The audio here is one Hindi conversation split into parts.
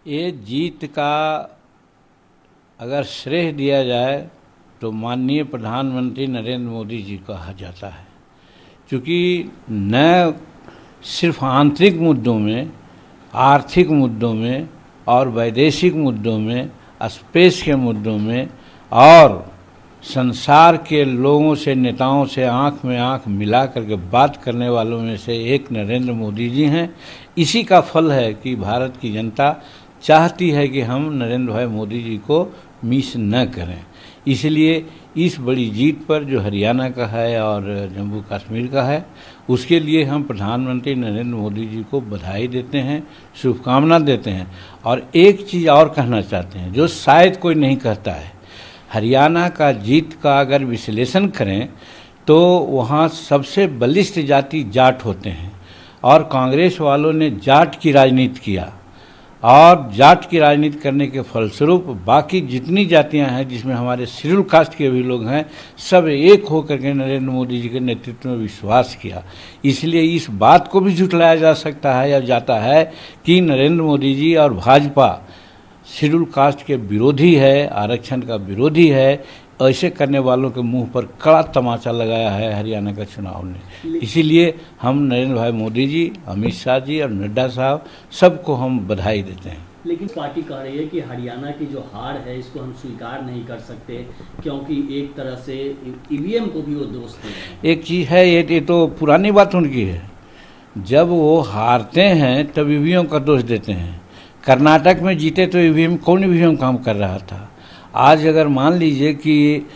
ये जीत का अगर श्रेय दिया जाए तो माननीय प्रधानमंत्री नरेंद्र मोदी जी को कहा जाता है, क्योंकि न सिर्फ आंतरिक मुद्दों में, आर्थिक मुद्दों में और वैदेशिक मुद्दों में, स्पेस के मुद्दों में और संसार के लोगों से, नेताओं से आंख में आंख मिला करके बात करने वालों में से एक नरेंद्र मोदी जी हैं। इसी का फल है कि भारत की जनता चाहती है कि हम नरेंद्र भाई मोदी जी को मिस न करें। इसलिए इस बड़ी जीत पर जो हरियाणा का है और जम्मू कश्मीर का है, उसके लिए हम प्रधानमंत्री नरेंद्र मोदी जी को बधाई देते हैं, शुभकामना देते हैं। और एक चीज़ और कहना चाहते हैं जो शायद कोई नहीं कहता है, हरियाणा का जीत का अगर विश्लेषण करें तो वहाँ सबसे बलिष्ठ जाति जाट होते हैं और कांग्रेस वालों ने जाट की राजनीति किया और जाट की राजनीति करने के फलस्वरूप बाकी जितनी जातियां हैं, जिसमें हमारे शेड्यूल कास्ट के भी लोग हैं, सब एक होकर के नरेंद्र मोदी जी के नेतृत्व में विश्वास किया। इसलिए इस बात को भी झुठलाया जा सकता है या जाता है कि नरेंद्र मोदी जी और भाजपा शेड्यूल कास्ट के विरोधी है, आरक्षण का विरोधी है। ऐसे करने वालों के मुंह पर कड़ा तमाचा लगाया है हरियाणा का चुनाव ने। इसीलिए हम नरेंद्र भाई मोदी जी, अमित शाह जी और नड्डा साहब सबको हम बधाई देते हैं। लेकिन पार्टी कह रही है कि हरियाणा की जो हार है इसको हम स्वीकार नहीं कर सकते, क्योंकि एक तरह से ईवीएम को भी वो दोष देते हैं। एक चीज़ है, ये तो पुरानी बात उनकी है। जब वो हारते हैं तब ईवीएम का दोष देते हैं। कर्नाटक में जीते तो ईवीएम, कौन ईवीएम काम कर रहा था? आज अगर मान लीजिए कि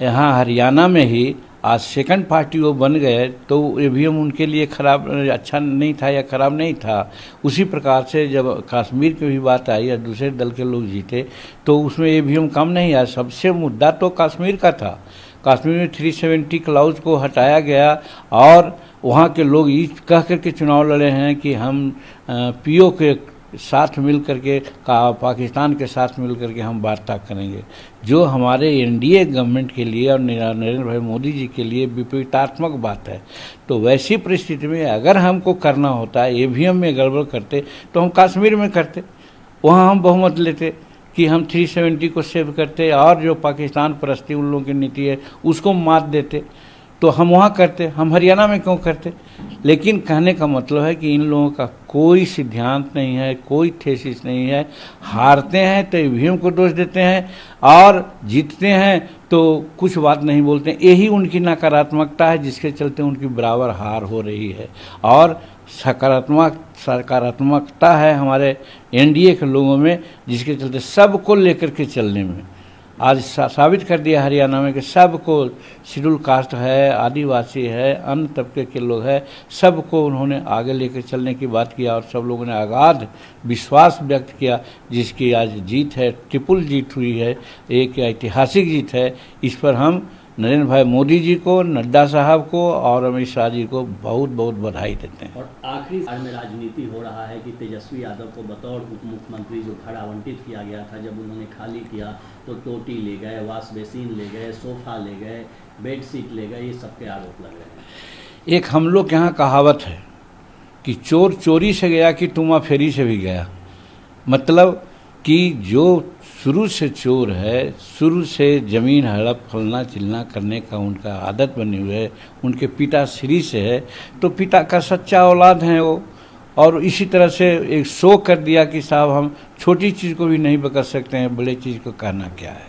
यहाँ हरियाणा में ही आज सेकंड पार्टी वो बन गए तो ईवीएम उनके लिए खराब, अच्छा नहीं था या खराब नहीं था। उसी प्रकार से जब कश्मीर की भी बात आई या दूसरे दल के लोग जीते तो उसमें ईवीएम कम नहीं आया। सबसे मुद्दा तो कश्मीर का था। कश्मीर में 370 क्लाउज को हटाया गया और वहाँ के लोग ये कह करके चुनाव लड़े हैं कि हम पीओ के साथ मिल करके पाकिस्तान के साथ मिल करके हम वार्ता करेंगे, जो हमारे एनडीए गवर्नमेंट के लिए और नरेंद्र भाई मोदी जी के लिए विपरीतात्मक बात है। तो वैसी परिस्थिति में अगर हमको करना होता है, ईवीएम में गड़बड़ करते तो हम कश्मीर में करते, वहाँ हम बहुमत लेते कि हम 370 को सेव करते और जो पाकिस्तान परस्ती उन लोगों की नीति है उसको मात देते, तो हम वहाँ करते। हम हरियाणा में क्यों करते? लेकिन कहने का मतलब है कि इन लोगों का कोई सिद्धांत नहीं है, कोई थेसिस नहीं है। हारते हैं तो ईवीएम को दोष देते हैं और जीतते हैं तो कुछ बात नहीं बोलते। यही उनकी नकारात्मकता है, जिसके चलते उनकी बराबर हार हो रही है। और सकारात्मकता है हमारे एनडीए के लोगों में, जिसके चलते सबको लेकर के चलने में आज साबित कर दिया हरियाणा में कि सबको, शेड्यूल कास्ट है, आदिवासी है, अन्य तबके के लोग हैं, सबको उन्होंने आगे लेकर चलने की बात किया और सब लोगों ने अगाध विश्वास व्यक्त किया, जिसकी आज जीत है, ट्रिपल जीत हुई है, एक ऐतिहासिक जीत है। इस पर हम नरेंद्र भाई मोदी जी को, नड्डा साहब को और अमित शाह जी को बहुत बहुत बधाई देते हैं। और आखिरी बार में राजनीति हो रहा है कि तेजस्वी यादव को बतौर उप मुख्यमंत्री जो घर आवंटित किया गया था, जब उन्होंने खाली किया तो टोटी ले गए, वॉश बेसिन ले गए, सोफा ले गए, बेडशीट ले गए, ये सबके आरोप लग रहे हैं। एक हम लोग के यहाँ कहावत है कि चोर चोरी से गया कि टूमा फेरी से भी गया। मतलब कि जो शुरू से चोर है, शुरू से ज़मीन हड़प फलना चिलना करने का उनका आदत बनी हुई है, उनके पिता श्री से है, तो पिता का सच्चा औलाद हैं वो। और इसी तरह से एक शो कर दिया कि साहब हम छोटी चीज़ को भी नहीं पकड़ सकते हैं, बड़े चीज़ को कहना क्या है।